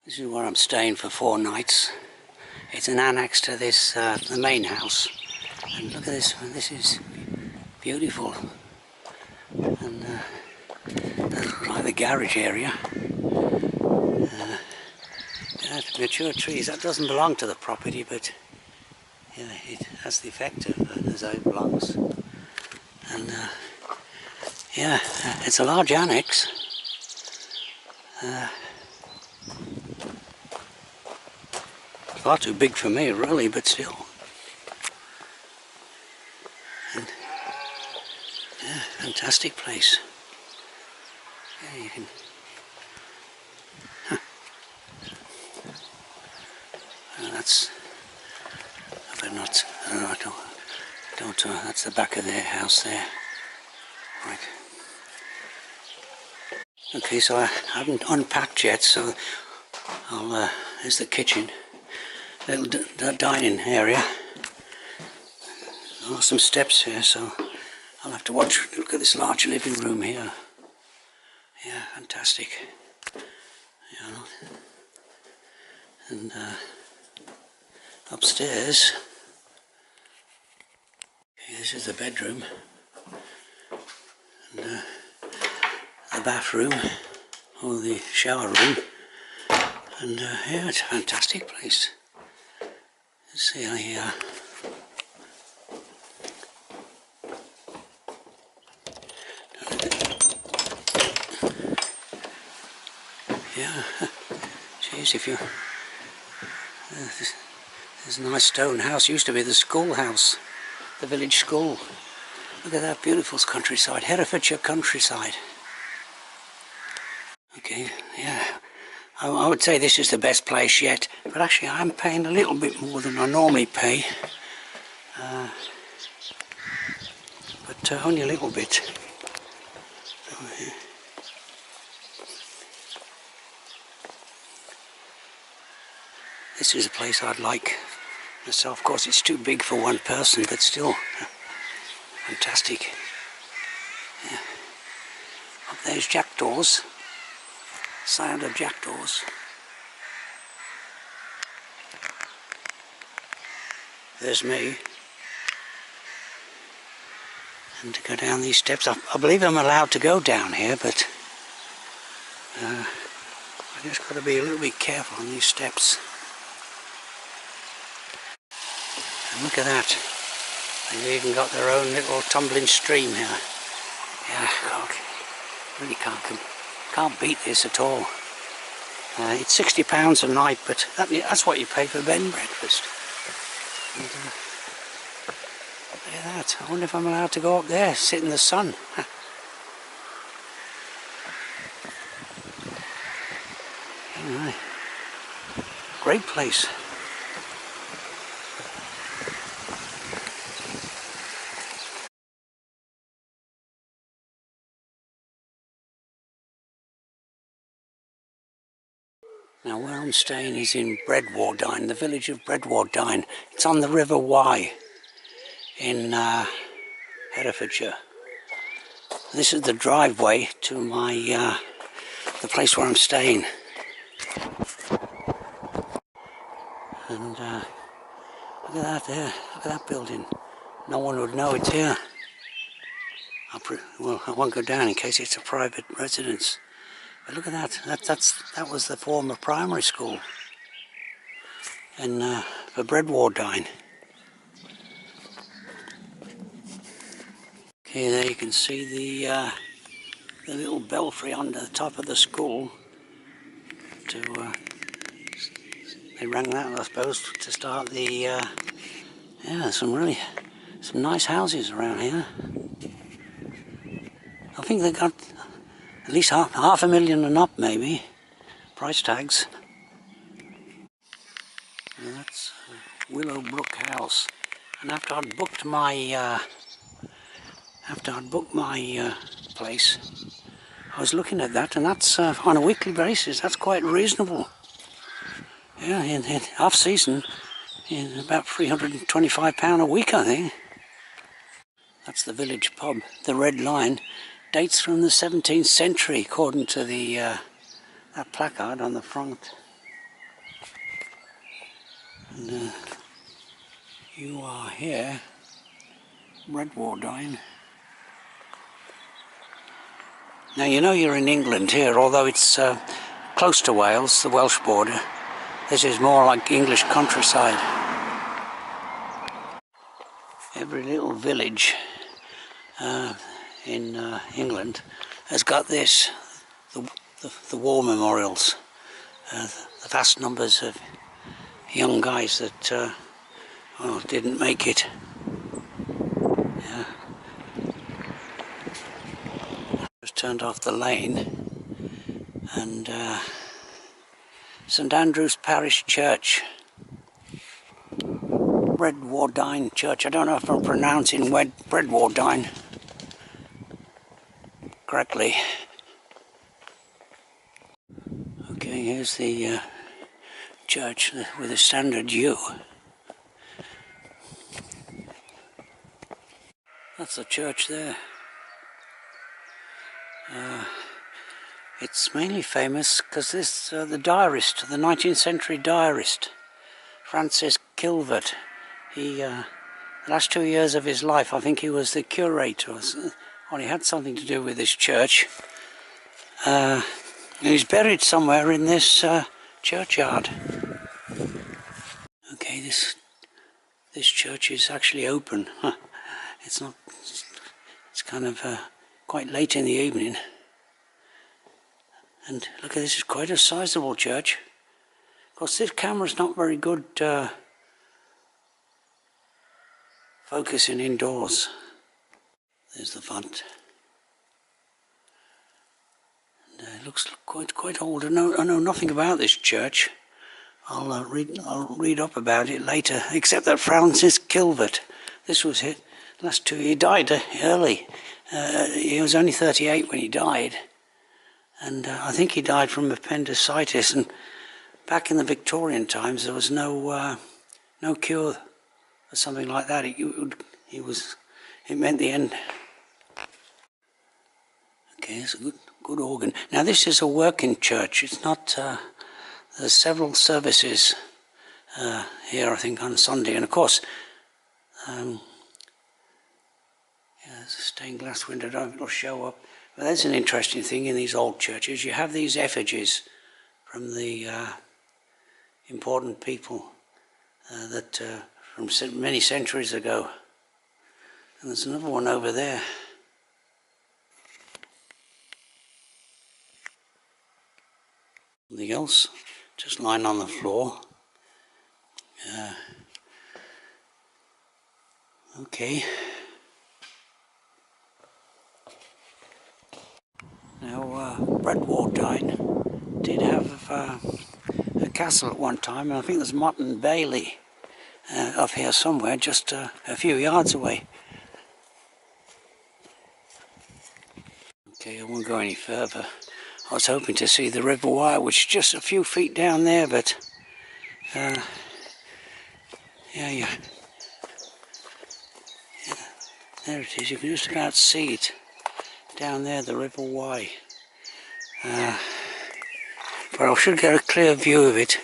This is where I'm staying for 4 nights. It's an annex to this, the main house. And look at this, this is beautiful. And that's like the garage area. That mature trees, that doesn't belong to the property, but yeah, it has the effect of as though it belongs. And yeah, it's a large annex. Far too big for me, really, but still. And yeah, fantastic place. Yeah, you can. That's. I better not. I don't. That's the back of their house there. Right. Okay, so I haven't unpacked yet, so I'll. There's the kitchen. Little dining area. There are some steps here, so I'll have to look at this large living room here. Yeah, fantastic. Yeah. And upstairs, okay, this is the bedroom, and the bathroom, or the shower room, and yeah, it's a fantastic place. Let's see here. Yeah, geez, if you... There's a nice stone house, used to be the schoolhouse, the village school. Look at that beautiful countryside, Herefordshire countryside. Okay, yeah, I would say this is the best place yet, but actually I'm paying a little bit more than I normally pay. But only a little bit. So, yeah. This is a place I'd like myself. Of course, it's too big for one person, but still fantastic. Yeah. Up there's jackdaws. Sound of jackdaws. There's me. And to go down these steps, I believe I'm allowed to go down here, but I just got to be a little bit careful on these steps. And look at that. They've even got their own little tumbling stream here. Yeah, really can't beat this at all. It's £60 a night, but that's what you pay for bed and breakfast. And, look at that. I wonder if I'm allowed to go up there, sit in the sun. Anyway, great place. Now where I'm staying is in Bredwardine, the village of Bredwardine. It's on the River Wye in Herefordshire. This is the driveway to my the place where I'm staying. And look at that there, look at that building. No one would know it's here. Well, I won't go down in case it's a private residence. But look at that. That was the former primary school in for Bredwardine. Okay, there you can see the little belfry on the top of the school. They rang that, I suppose, to start the. Yeah, some nice houses around here. I think they got at least half $500,000 and up, maybe, price tags. And that's Willowbrook House. And after I'd booked my place, I was looking at that, and that's on a weekly basis. That's quite reasonable. Yeah, in off season, in about £325 a week, I think. That's the village pub. The Red Lion dates from the 17th century, according to the that placard on the front. You are here, Bredwardine. Now you know you're in England here, although it's close to Wales, the Welsh border. This is more like English countryside. Every little village in England has got this, the war memorials, the vast numbers of young guys that didn't make it. Yeah. Just turned off the lane, and St Andrew's Parish Church, Bredwardine Church. I don't know if I'm pronouncing Bredwardine correctly. Okay, here's the church with a standard U. That's the church there. It's mainly famous because this the diarist, the 19th century diarist, Francis Kilvert. He, the last 2 years of his life, I think he was the curator, or he had something to do with this church. He's buried somewhere in this churchyard. Okay, this church is actually open. It's not. It's kind of quite late in the evening. And look at this, it's quite a sizable church. Of course, this camera's not very good focusing indoors. There's the font. And it looks quite old. I know nothing about this church. I'll read up about it later. Except that Francis Kilvert, this was his last two. He died early. He was only 38 when he died. And I think he died from appendicitis, and back in the Victorian times there was no cure for something like that. It meant the end. Okay, it's a good organ. Now this is a working church. It's not. There's several services here, I think, on Sunday, and of course, there's a stained glass window. I don't know if it'll show up. But that's an interesting thing in these old churches. You have these effigies from the important people that from many centuries ago. And there's another one over there. Something else, just lying on the floor. Okay. Now, Bredwardine did have a castle at one time, and I think there's Mutton Bailey up here somewhere, just a few yards away. Okay, I won't go any further. I was hoping to see the River Wye, which is just a few feet down there, but yeah, there it is. You can just about see it down there, the River Wye. But I should get a clear view of it.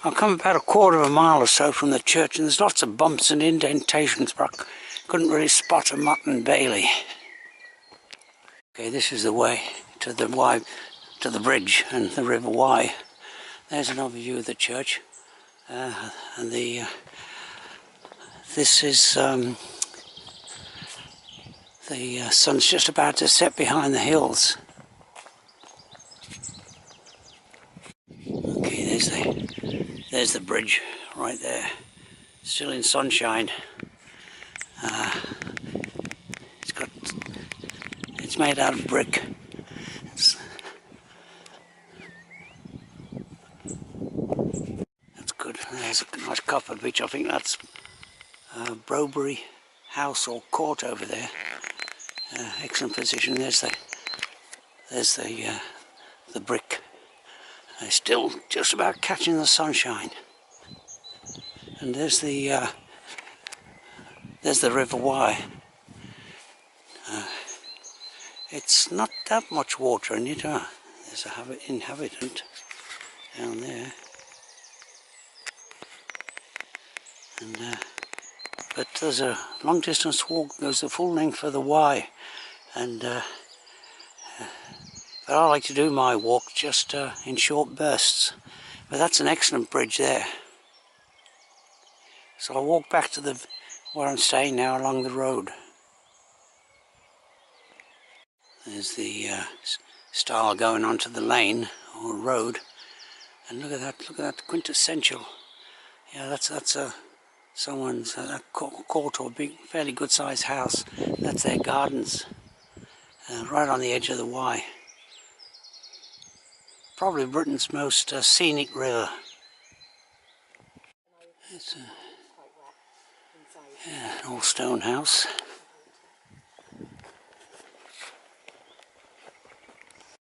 I'll come about a quarter of a mile or so from the church, and there's lots of bumps and indentations, but I couldn't really spot a Mutton Bailey. Okay, this is the way to the Wye, to the bridge and the River Wye. There's another view of the church, and this is the sun's just about to set behind the hills. Okay, there's the bridge right there, still in sunshine. It's made out of brick. That's good. There's a nice covered beach. I think that's Bredwardine House or Court over there. Excellent position. There's the brick. Still just about catching the sunshine. And there's the River Wye. It's not that much water in it. There's a inhabitant down there. And but there's a long distance walk, goes the full length of the Y, and but I like to do my walk just in short bursts. But that's an excellent bridge there. So I'll walk back to where I'm staying now along the road. There's the stile going onto the lane or road, and look at that quintessential. Yeah, that's someone's court or big, fairly good sized house. That's their gardens, right on the edge of the Y. Probably Britain's most scenic river. It's an old stone house.